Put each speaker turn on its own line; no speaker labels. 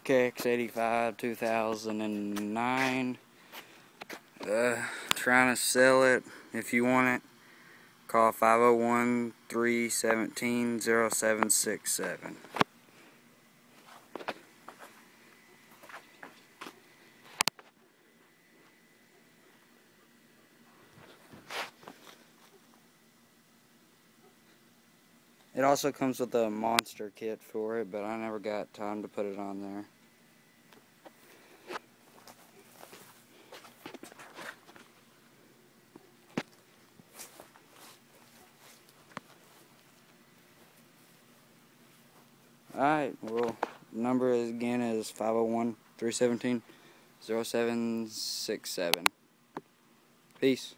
kx85 2009. Trying to sell it. If you want it, call 501-317-0767. It also comes with a monster kit for it, but I never got time to put it on there. Alright, well, number again is 501-317-0767. Peace.